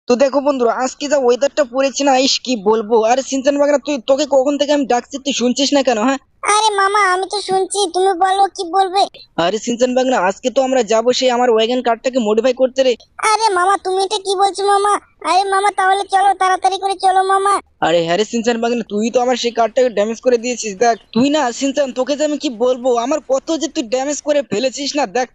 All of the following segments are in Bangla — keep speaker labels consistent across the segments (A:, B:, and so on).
A: তো দেখো বন্ধুরা, আজকে যা ওয়েদারটা পড়েছে না, ইস কি বলবো। আরে সিনচান বাগরা, তোকে কখন থেকে আমি ডাকছি, তুই শুনছিস না কেন? হ্যাঁ,
B: আরে মামা, আমি তো শুনছি, তুমি বলো কি বলবে।
A: আরে সিনচান বাগরা, আজকে তো আমরা যাবো সেই আমার ওয়াগন কারটাকে মডিফাই করতে রে।
B: আরে মামা, তুমি এটা কি বলছো মামা? আরে মামা, তাহলে চলো, তাড়াতাড়ি করে চলো মামা।
A: আরে হ্যাঁ রে সিনচান বাগরা, তুই তো আমার সেই কারটাকে ড্যামেজ করে দিয়েছিস। দেখ তুই না সিনচান, তোকে যে আমি কি বলবো, আমার কত যে তুই ড্যামেজ করে ফেলেছিস না। দেখ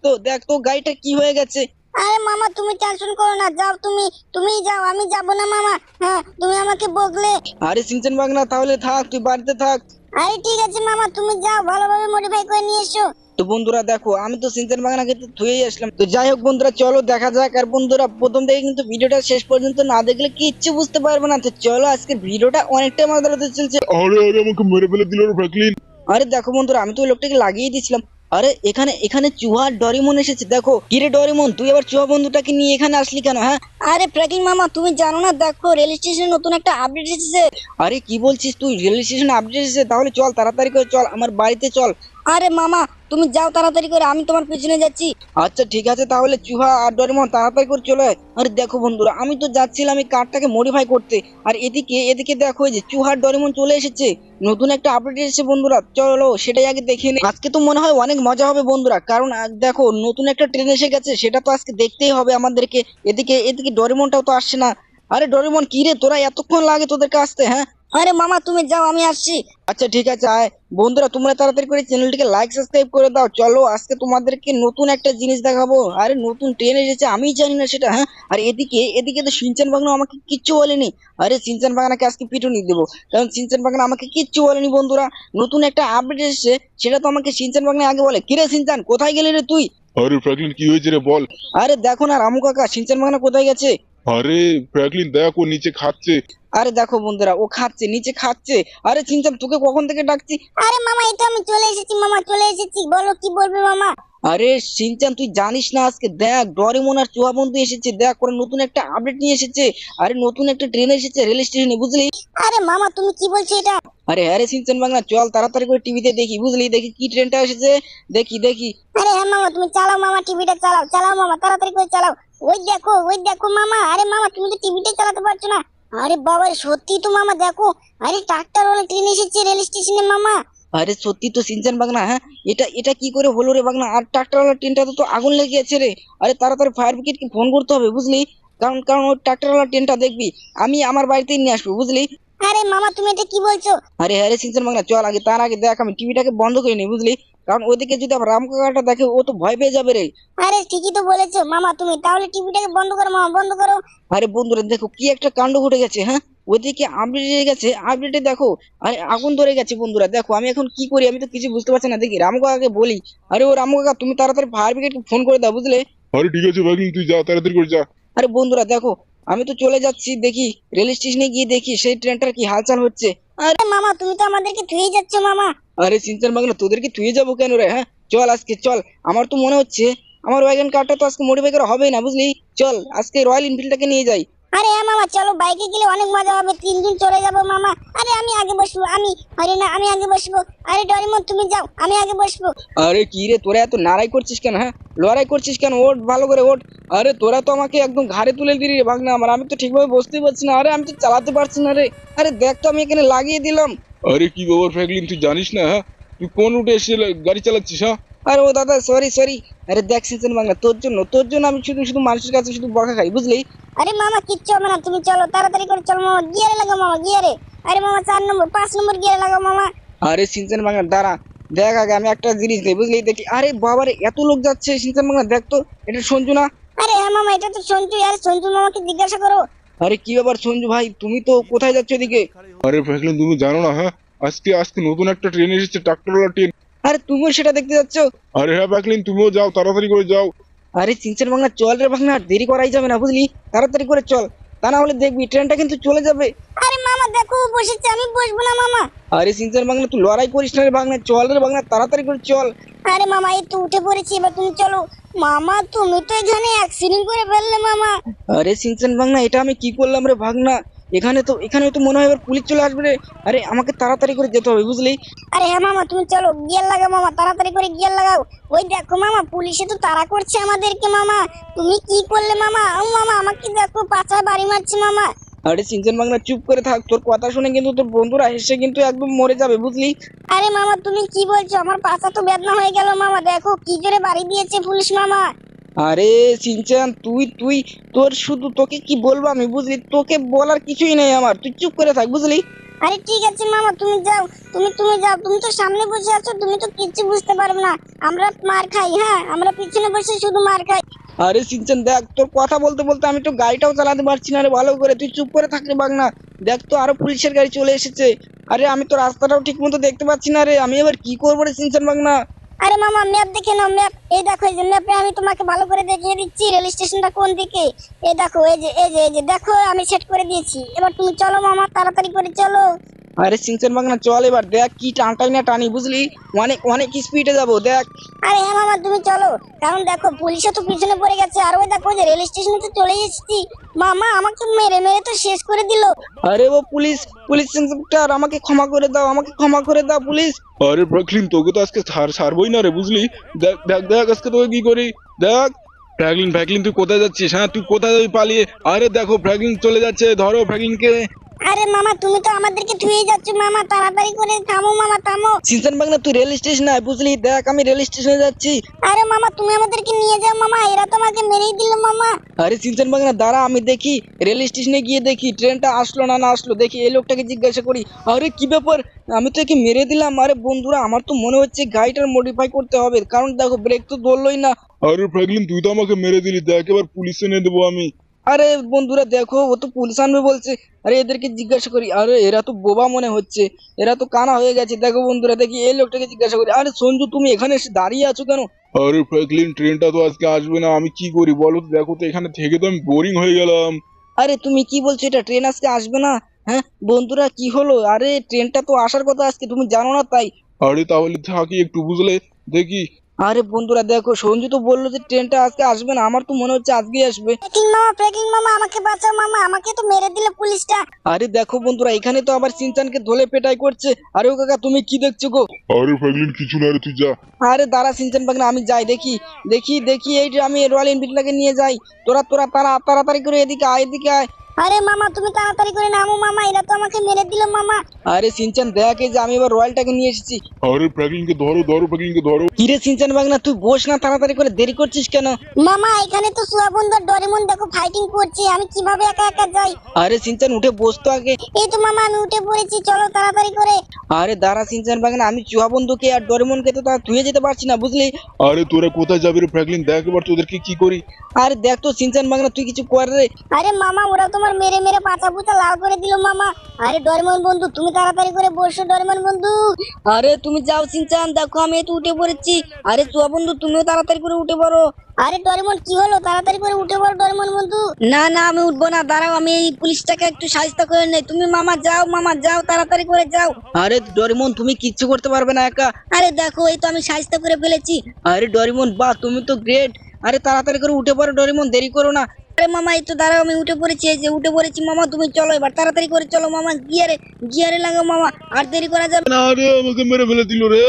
A: তো গাড়িটা কি হয়ে গেছে।
B: আরে মামা, তুমি টেনশন করো না, যাও তুমি, তুমিই যাও, আমি যাব না মামা। হ্যাঁ, তুমি আমাকে বকলে।
A: আরে সিনচান বাগরা, তাহলে থাক, তুই বাড়িতে থাক।
B: আরে ঠিক আছে মামা, তুমি যাও, ভালোভাবে মডিফাই করে নিয়ে এসো।
A: তো বন্ধুরা দেখো, আমি তো সিনচান বাগানাকে তো ধুয়েই আসলাম। তো যাই হোক বন্ধুরা, চলো দেখা যাক। আর বন্ধুরা, প্রথম থেকে কিন্তু ভিডিওটা শেষ পর্যন্ত না দেখলে কিচ্ছু বুঝতে পারবে না। তো চলো, আজকে ভিডিওটা অনেকটা মজার হতে চলছে।
C: আরে আরে আমাকে মেরে ফেলে দিল রে ফ্র্যাঙ্কলিন।
A: আরে দেখো বন্ধুরা, আমি তো ওই লোকটাকে লাগিয়ে দিয়েছিলাম। আরে এখানে এখানে চুহা ডরিমন এসেছে। দেখো কিরে ডরিমন, তুই আবার চুহা বন্ধুটাকে নিয়ে এখানে আসলি কেন? হ্যাঁ,
B: আরে প্র্যাকিং মামা, তুমি জানো না, দেখো রেল স্টেশনে নতুন একটা আপডেট এসেছে।
A: আরে কি বলছিস তুই? রেল স্টেশনে আপডেট এসেছে? তাহলে চল, তাড়াতাড়ি করে চল, আমার বাড়িতে চল।
B: আরে মামা, তুমি যাও তাড়াতাড়ি করে, আমি তোমার পিছনে যাচ্ছি।
A: আচ্ছা ঠিক আছে, তাহলে চুহা আর ডরিমন তাড়াতাড়ি করে চলে আয়। আরে দেখো বন্ধুরা, আমি তো যাচ্ছিলাম এই কারটাকে মডিফাই করতে, আর এদিকে এদিকে দেখো এই যে চুহা আর ডরিমন চলে এসেছে। নতুন একটা আপডেট এসেছে বন্ধুরা, চলো সেটাই আগে দেখে নিই। আজকে তো মনে হয় অনেক মজা হবে বন্ধুরা, কারণ দেখো নতুন একটা ট্রেন এসে গেছে, সেটা তো আজকে দেখতেই হবে আমাদেরকে। এদিকে এদিকে ডরিমনটাও তো আসছে না। আরে ডরিমন, কি রে তোরা, এতক্ষণ লাগে তোদেরকে আসতে? হ্যাঁ,
B: আরে মামা, তুমি যাও, আমি আসছি।
A: আচ্ছা ঠিক আছে, আয়। বন্ধুরা, তোমরা তাড়াতাড়ি করে চ্যানেলটিকে লাইক সাবস্ক্রাইব করে দাও। চলো আজকে তোমাদেরকে নতুন একটা জিনিস দেখাবো। আরে নতুন ট্রেন এসেছে, আমি জানি না সেটা। হ্যাঁ, আর এদিকে এদিকে তো সিনচান বাগনা আমাকে কিচ্ছু বলেনি। আরে সিনচান বাগনাকে আজকে পিটুনি দেবো, কারণ সিনচান বাগনা আমাকে কিচ্ছু বলেনি বন্ধুরা। নতুন একটা আপডেট এসেছে, সেটা তো আমাকে সিনচান বাগনা আগে বলে। কিরে সিনচান, কোথায় গেলি রে তুই?
C: আরে ফ্র্যাঙ্কলিন, কি হয়েছে রে বল।
A: আরে দেখো না রামু কাকা, সিনচান বাগনা কোথায় গেছে।
C: আরে ফ্র্যাঙ্কলিন, দেখ ও নিচে খাচ্ছে।
A: আরে দেখো বন্ধুরা, ও খাচ্ছে, নিচে খাচ্ছে। আরে সিনচান, তোকে কখন থেকে ডাকছি।
B: আরে মামা, এই তো আমি চলে এসেছি মামা, চলে এসেছি, বলো কি বলবে মামা।
A: আরে সিনচান, তুই জানিস না আজকে দেখ ডরিমন আর চুহা বন্ধু এসেছে। দেখ ওরা নতুন একটা আপডেট নিয়ে এসেছে। আরে নতুন একটা ট্রেন এসেছে রেল স্টেশনে, বুঝলি?
B: আরে মামা, তুমি কি বলছো এটা?
A: আরে আরে সিনচান বাংলা, চল তাড়াতাড়ি করে টিভিতে দেখি, বুঝলি? দেখি কি ট্রেনটা এসেছে, দেখি দেখি।
B: আরে হ্যাঁ মামা, তুমি চালাও মামা, টিভিটা চালাও, চালাও মামা, তাড়াতাড়ি করে চালাও। ওই দেখো মামা। আরে মামা, তুমি তো টিভিটা চালাতে পারছো না। আরে বাবা, সত্যি তো মামা, দেখো। আরে ট্রাক্টর ওয়ালা ট্রেন এসেছে রেল স্টেশনে মামা।
A: আরে সত্যি তো সিনচান বাংলা। হ্যাঁ, এটা এটা কি করে হলো রে বাংলা? আর ট্রাক্টরওয়ালা ট্রেনটা তো আগুন লেগে গেছে রে। আরে তাড়াতাড়ি ফায়ার ব্রিগেডকে ফোন করতে হবে, বুঝলি? কারণ কারণ ওই ট্রাক্টরওয়ালা ট্রেনটা দেখবি আমি আমার বাড়িতেই নিয়ে আসবো, বুঝলি?
B: আরে মামা, তুমি এটা কি বলছো?
A: আরে হ্যাঁ রে সিনচান বাংলা, চল আগে, তার আগে দেখ আমি টিভিটাকে বন্ধ করে নিই, বুঝলি? কারণ ওইদিকে যদি আবার রাম কাকাটা দেখে, ও তো ভয় পেয়ে যাবে রে।
B: আরে ঠিকই তো বলেছো মামা, তুমি তাহলে টিভিটাকে বন্ধ করো মামা, বন্ধ করো।
A: আরে বন্ধুরা দেখো, কি একটা কাণ্ড ঘটে গেছে। হ্যাঁ, ওইদিকে আপডেট এসে গেছে, আপডেটে দেখো আরে আগুন ধরে গেছে বন্ধুরা। দেখো আমি এখন কি করি, আমি তো কিছু বুঝতে পারছি না। দেখি রামু কাকাকে বলি। আরে ও রামু কাকা, তুমি তাড়াতাড়ি ফায়ার ব্রিগেডকে ফোন করে দাও, বুঝলে?
C: আরে ঠিক আছে ফ্র্যাঙ্কলিন, তুই যা, তাড়াতাড়ি করে যা।
A: আরে বন্ধুরা দেখো, আমি তো চলে যাচ্ছি, দেখি রেল স্টেশনে গিয়ে দেখি সেই ট্রেনটার কি হালচাল হচ্ছে। আরে
B: আরে মামা, তুমি তো আমাদেরকে ধুয়ে যাচ্ছ মামা।
A: আরে সিনচান বাংলা, তোদেরকে থুয়ে যাবো কেন রে? হ্যাঁ, চল আজকে চল। আমার তো মনে হচ্ছে আমার ওয়াগন কারটা তো আজকে মডিফাই করা হবেই না, বুঝলি? চল আজকে রয়্যাল এনফিল্ডটাকে নিয়ে যাই।
B: আরে হ্যাঁ মামা, চলো, বাইকে গেলে অনেক মজা হবে, 3 দিন চলে যাবো মামা। আরে আমি আগে বসবো, আমি। আরে না, আমি আগে বসবো। আরে ডরিমন, তুমি যাও, আমি আগে বসবো।
A: আরে কি রে, তোরা এত নাড়াই করছিস কেন? হ্যাঁ, লড়াই করছিস কেন? ওঠ ভালো করে ওঠ। আরে তোরা তো আমাকে একদম ঘাড়ে তুলে দিলি রে ভাগনা আমার, আমি তো ঠিকভাবে বসতেই পারছি না। আরে আমি তো চালাতে পারছি না রে। আরে দেখ তো, আমি এখানে লাগিয়ে দিলাম।
C: আরে কি ব্যাপার ফ্র্যাঙ্কলিন, তুই জানিস না? হ্যাঁ, তুই কোন রুটে এসে গাড়ি চালাচ্ছিস? হ্যাঁ,
A: আরে ও দাদা, সরি সরি। আরে দেখ সিনচান বাংলা, তোর জন্য আমি শুধু শুধু মানুষের কাছে শুধু বকা খাই, বুঝলি?
B: আরে মামা, কিচ্ছু হবে না, তুমি চলো, তাড়াতাড়ি করে চলো মামা, গিয়ারে লাগাও মামা, গিয়ারে। আরে মামা, 4 নম্বর 5 নম্বর গিয়ারে লাগাও মামা।
A: আরে সিনচান বাংলা দাঁড়া, দেখ আগে আমি একটা জিনিস নেই, বুঝলি? দেখি, আরে বাবারে এত লোক যাচ্ছে। সিনচান বাংলা দেখ তো, এটা সঞ্জু না?
B: আরে হ্যাঁ মামা, এটা তো সঞ্জু। আরে সঞ্জু মামাকে জিজ্ঞাসা করো।
A: আরে কি ব্যাপার সঞ্জু ভাই, তুমি তো কোথায় যাচ্ছ এদিকে?
C: আরে ফ্র্যাঙ্কলিন, তুমি জানো না? হ্যাঁ, আজকে আজকে নতুন একটা ট্রেন এসেছে, ট্রাক্টরওয়ালা ট্রেন।
A: আরে তুমিও সেটা দেখতে যাচ্ছ?
C: আরে হ্যাঁ ফ্র্যাঙ্কলিন, তুমিও যাও, তাড়াতাড়ি করে যাও।
A: আরে সিনচান বাংলা, চল রে বাংলা, আর দেরি করাই যাবে না, বুঝলি? তাড়াতাড়ি করে চল, তা না হলে দেখবি ট্রেনটা কিন্তু চলে যাবে।
B: আরে মামা দেখো, ও বসেছে, আমি বসবো না মামা।
A: আরে সিনচান বাংলা, তুই লড়াই করিস না রে বাংলা, চল রে বাংলা, তাড়াতাড়ি করে চল।
B: আরে মামা, এই তো উঠে পড়েছি, এবার তুমি চলো। মামা, তুমি তো এখানে অ্যাক্সিডেন্ট করে ফেললে মামা।
A: আরে সিনচান বাংলা, এটা আমি কি করলাম রে ভাগনা? এখানে তো মনে হয় এবার পুলিশ চলে আসবে রে। আরে আমাকে তাড়াতাড়ি করে যেতে হবে বুঝলি।
B: আরে হ্যাঁ মামা, তুমি চলো, গিয়ার লাগাও মামা, তাড়াতাড়ি করে গিয়ার লাগাও। ওই দেখো মামা, পুলিশে তো তাড়া করছে আমাদেরকে মামা। তুমি কি করলে মামা? ও মামা, আমাকে দেখো, পাছায় বাড়ি মারছে মামা।
A: আরে সিনচান বাংলা চুপ করে থাক, তোর কথা শুনে কিন্তু তোর বন্ধুরা হেসে কিন্তু একদম মরে যাবে বুঝলি।
B: আরে মামা, তুমি কি বলছো? আমার পাছা তো বেদনা হয়ে গেল মামা, দেখো কি জোরে বাড়ি দিয়েছে পুলিশ মামা।
A: আরে সিনচান তুই তোকে কি বলবো আমি বুঝলি, তোকে বলার কিছুই নেই আমার, তুই চুপ করে থাক বুঝলি।
B: আরে ঠিক আছে মামা, তুমি যাও, তুমি যাও, তুমি তো সামনে বসে আছো, তুমি তো কিচ্ছু বুঝতে পারবে না। আমরা মার খাই, হ্যাঁ, আমরা পিছনে বসে শুধু মার খাই।
A: আরে সিনচান দেখ, তোর কথা বলতে বলতে আমি তো গাড়িটাও চালাতে পারছি না রে ভালো করে, তুই চুপ করে থাক রে বাগনা। দেখ তো আরো পুলিশের গাড়ি চলে এসেছে। আরে আমি তো রাস্তাটাও ঠিক মতো দেখতে পাচ্ছি না রে, আমি এবার কি করবো রে সিনচান বাগনা।
B: আরে মামা, ম্যাপ দেখে নাও, ম্যাপ এই দেখো, এই যে ম্যাপে আমি তোমাকে ভালো করে দেখিয়ে দিচ্ছি রেল স্টেশনটা কোন দিকে। এই দেখো, এই যে দেখো, আমি সেট করে দিয়েছি। এবার তুমি চলো মামা, তাড়াতাড়ি করে চলো।
A: আরে সিনচান বাগনা চল এবার, দেখ কি টানটাই না টানি বুঝলি, অনেক অনেক স্পিডে যাবো দেখ।
B: আরে হ্যাঁ মামা, তুমি চলো, কারণ দেখো পুলিশও তো পিছনে পড়ে গেছে। আর ওই দেখো, যে রেল স্টেশনে তো চলে এসেছি মামা, আমাকে মেরে মেরে তো শেষ করে দিল।
A: আরে ও পুলিশ পুলিশ ইন্সপেক্টর, আমাকে ক্ষমা করে দাও, আমাকে ক্ষমা করে দাও পুলিশ।
C: আরে ফ্র্যাঙ্কলিন, তোকে তো আজকে ছাড়বই না রে বুঝলি। দেখ দেখ দেখ আজকে তোকে কি করি দেখ। ফ্র্যাঙ্কলিন তুই কোথায় যাচ্ছিস? হ্যাঁ, তুই কোথায় যাবি পালিয়ে? আরে দেখো ফ্র্যাঙ্কলিন চলে যাচ্ছে, ধরো ফ্র্যাঙ্কলিনকে।
B: আরে মামা, তুমি তো আমাদেরকে ধুয়ে যাচ্ছ মামা, তাড়াতাড়ি করে থামো মামা, থামো।
A: সিনচান বাগনা তুই রেল স্টেশন আয় বুঝলি, দেখ আমি রেল স্টেশনে যাচ্ছি।
B: আরে মামা, তুমি আমাদেরকে নিয়ে যাও মামা, এরা তো আমাকে মেরেই দিল মামা।
A: আরে সিনচান বাগনা দাঁড়া, আমি দেখি রেল স্টেশনে গিয়ে দেখি ট্রেনটা আসলো না আসলো, দেখি এই লোকটাকে জিজ্ঞাসা করি। আরে কি ব্যাপার, আমি তো একে মেরে দিলাম। আরে বন্ধুরা আমার তো মনে হচ্ছে গাড়িটার মডিফাই করতে হবে, কারণ দেখো ব্রেক তো ধরলোই না।
C: আরে ফ্র্যাঙ্কলিন, তুই তো আমাকে মেরে দিলি, দেখ এবার পুলিশ এনে দেবো আমি।
A: আরে বন্ধুরা দেখো, ও তো পুলিশ আনবে বলছে। আরে এদেরকে জিজ্ঞাসা করি, আরে এরা তো বোবা মনে হচ্ছে, এরা তো কানা হয়ে গেছে। দেখো বন্ধুরা, দেখি এই লোকটাকে জিজ্ঞাসা করি। আরে সঞ্জু, তুমি এখানে এসে দাঁড়িয়ে আছো কেন?
C: আরে ফ্র্যাঙ্কলিন, ট্রেনটা তো আজকে আসবে না, আমি কি করি বলো তো? দেখো তো এখানে থেকে তো আমি বোরিং হয়ে গেলাম।
A: আরে তুমি কি বলছো, এটা ট্রেন আজকে আসবে না? হ্যাঁ বন্ধুরা, কি হলো? আরে ট্রেনটা তো আসার কথা আজকে, তুমি জানো না তাই?
C: আরে তাহলে থাকি একটু বুঝলে, দেখি।
A: আরে বন্ধুরা দেখো, সঞ্জু তো বললো যে ট্রেনটা আজকে আসবে না, আমার তো মনে হচ্ছে আজকেই আসবে।
B: প্রেকিং মামা, আমাকে বাঁচাও মামা, আমাকে তো মেরে দিল পুলিশটা।
A: আরে দেখো বন্ধুরা, এখানে তো আবার সিনচানকে ধলে পেটাই করছে। আরে ও কাকা, তুমি কি দেখছো গো?
C: আরে ফ্র্যাঙ্কলিন, কিছু না রে, তুই যা।
A: আরে দাঁড়া সিনচান বাগনা, আমি যাই দেখি দেখি দেখি এই যে আমি রয়্যাল এনফিল্ডটাকে নিয়ে যাই। তোরা তোরা তারা তাড়াতাড়ি করে এদিকে আয়, এদিকে আয়।
B: আরে মামা, তুমি তাড়াতাড়ি করে নামো মামা, এরা তো আমাকে মেরে দিল মামা।
A: আরে সিনচান দেখ, এই যে আমি এবার রয়্যালটাকে নিয়ে এসেছি।
C: আরে ফ্র্যাঙ্কলিনকে ধরো ধরো, ফ্র্যাঙ্কলিনকে ধরো।
A: কিরে সিনচান বাগনা, তুই বস না তাড়াতাড়ি করে, দেরি করছিস কেন?
B: মামা, এখানে তো সুয়াবন্ধ ডরেমন দেখো ফাইটিং করছে, আমি কিভাবে একা একা যাই?
A: আরে সিনচান উঠে বসতো আগে।
B: এই তো মামা, আমি উঠে পড়েছি, চলো তাড়াতাড়ি করে।
A: আরে দাঁড়া সিনচান বাগনা, আমি চুহা বন্ধুকে আর ডোরেমনকে তো তার ধুয়ে যেতে পারছি না বুঝলি।
C: আরে তোরা কোথায় যাবি রে ফ্র্যাঙ্কলিন? দেখ এবার তোদেরকে কি করি।
A: আরে দেখ তো সিনচান বাগনা, তুই কিছু কর রে।
B: আরে মামা, ওরা তোমার মেরে মেরে পাতা পুতা লাল করে দিল মামা। আরে ডরেমন বন্ধু, তুমি তাড়াতাড়ি করে বসো ডরেমন বন্ধু।
A: আরে তুমি যাও সিনচান, দেখো আমি তো উঠে পড়েছি। আরে চুহা বন্ধু, তুমিও তাড়াতাড়ি করে উঠে পড়ো।
B: আরে ডরেমন, কি হলো? তাড়াতাড়ি করে উঠে পড়ো ডরেমন বন্ধু।
A: না না, আমি উঠবো না, দাঁড়াও, আমি এই পুলিশটাকে একটু সাহায্য করে নেই। তুমি মামা যাও তাড়াতাড়ি করে যাও। আরে ডরিমন, তুমি কিচ্ছু করতে পারবে না একা। আরে দেখো, এই তো আমি সাহায্য করে ফেলেছি। আরে ডরিমন, বাহ তুমি তো গ্রেট। আরে তাড়াতাড়ি করে উঠে পড়ো ডরিমন, দেরি করো না। আরে মামা, এই তো দাঁড়াও, আমি উঠে পড়েছি, এই যে উঠে পড়েছি মামা, তুমি চলো এবার তাড়াতাড়ি করে চলো মামা, গিয়ারে লাগাও মামা, আর দেরি করা যাবে না।
C: না রে, আমাকে মেরে ফেলে দিল রে।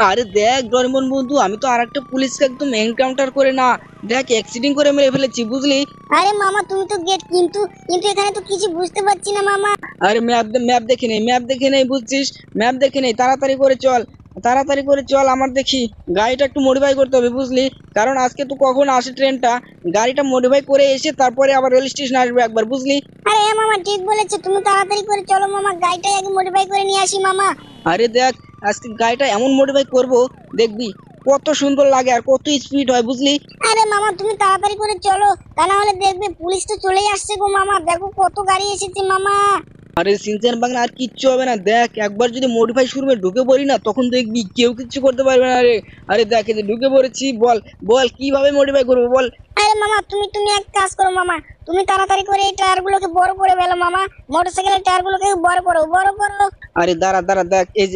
A: আরে দেখ ডরিমন বন্ধু, আমি তো আরেকটা পুলিশকে একদম এনকাউন্টার করে না, দেখ অ্যাক্সিডেন্ট করে মেরে ফেলেছি বুঝলি।
B: আরে মামা, তুমি তো গেট, কিন্তু কিন্তু এখানে তো কিছু বুঝতে পারছি না মামা।
A: আরে ম্যাপ দেখে নেই বুঝছিস, ম্যাপ দেখে নেই, তাড়াতাড়ি করে চল আমার দেখি। গাড়িটা একটু মডিফাই করতে হবে বুঝলি, কারণ আজকে তো কখন আসে ট্রেনটা, গাড়িটা মডিফাই করে এসে তারপরে আবার রেল স্টেশন আসবে একবার বুঝলি।
B: আরে হ্যাঁ মামা, ঠিক বলেছো, তুমি তাড়াতাড়ি করে চলো মামা, গাড়িটাই আগে মডিফাই করে নিয়ে আসি মামা।
A: আরে দেখ, আজকে গাড়িটা এমন মডিফাই করব, দেখবি কত সুন্দর লাগে আর কত স্পিড হয় বুঝলি।
B: আরে মামা, তুমি তাড়াতাড়ি করে চলো, তা না হলে দেখবে পুলিশ তো চলেই আসছে গো মামা, দেখো কত গাড়ি এসেছে মামা।
A: আরে সিনচান বাংলা, আর কিচ্ছু হবে না, দেখ একবার যদি মডিফাই শোরুমে ঢুকে পড়ি না, তখন দেখবি কেউ কিচ্ছু করতে পারবে না রে। আরে দেখ, এই যে ঢুকে পড়েছি, বল বল কিভাবে মডিফাই করবো বল।
B: আরে মামা, তুমি এক কাজ করো মামা, তুমি তাড়াতাড়ি করে এই টায়ারগুলোকে বড় করে ফেলো মামা, মোটরসাইকেলের টায়ারগুলোকে বড় করো।
A: আরে দাঁড়া দেখ, এই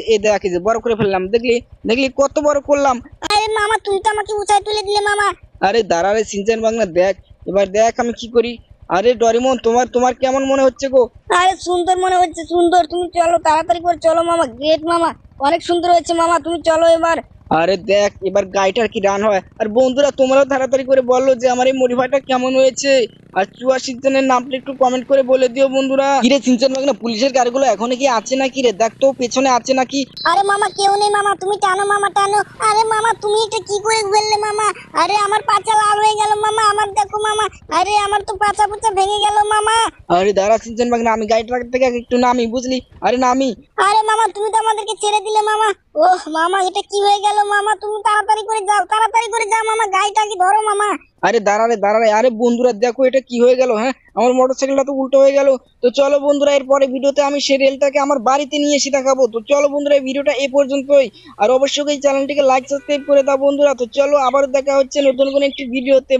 A: যে বড় করে ফেললাম, দেখলি কত বড় করলাম।
B: আরে মামা, তুমি তো আমাকে উঁচাই তুলে দিলে মামা।
A: আরে দাঁড়া রে সিনচান বাংলা, দেখ এবার দেখ আমি কি করি। আরে ডরিমন তোমার তোমার কেমন মনে হচ্ছে গো?
B: আরে সুন্দর মনে হচ্ছে, সুন্দর। তুমি চলো, তাড়াতাড়ি করে চলো মামা। গ্রেট মামা, অনেক সুন্দর হয়েছে মামা, তুমি চলো এবার।
A: আরে দেখ এবার গাড়িটার কি রান হয়। আর বন্ধুরা তোমরাও তাড়াতাড়ি করে বলো যে আমার এই মডিফাইটা কেমন হয়েছে। আর চুয়া সিজনের নামটা একটু কমেন্ট করে বলে দিও বন্ধুরা। কিরে সিনচান ভাই, না পুলিশের গাড়িগুলো এখনো কি আছে নাকি রে? দেখ তো পেছনে আছে নাকি।
B: আরে মামা কেউ নেই মামা, তুমি টানো মামা, টানো। আরে মামা তুমি এটা কি করে ফেললে মামা? আরে আমার পাছা লাল হয়ে গেল মামা, আমার দেখো মামা। আরে আমার তো পাছা পুচা ভেঙে গেল মামা।
A: আরে দাঁড়া সিনচান ভাই, না আমি গাড়িটা থেকে একটু নামি বুঝলি। আরে নামি।
B: আরে মামা তুমি তো আমাদেরকে ছেড়ে দিলে মামা। ওহ মামা, এটা কি হয়ে গেল মামা? তুমি তাড়াতাড়ি করে যাও, তাড়াতাড়ি করে যাও মামা, গাড়িটা কি ধরো মামা।
A: আরে দাঁড়া রে দাঁড়া রে। আরে বন্ধুরা দেখো এটা কি হয়ে গেল। হ্যাঁ আমার মোটরসাইকেলটা তো উল্টো হয়ে গেল। তো চলো বন্ধুরা এরপরে ভিডিওতে আমি সেই রেলটাকে আমার বাড়িতে নিয়ে এসে দেখাবো। তো চলো বন্ধুরা এই ভিডিওটা এই পর্যন্তই। আর অবশ্যই এই চ্যানেলটিকে লাইক সাবস্ক্রাইব করে দাও বন্ধুরা। তো চলো আবার দেখা হচ্ছে নতুন কোনো একটি ভিডিওতে।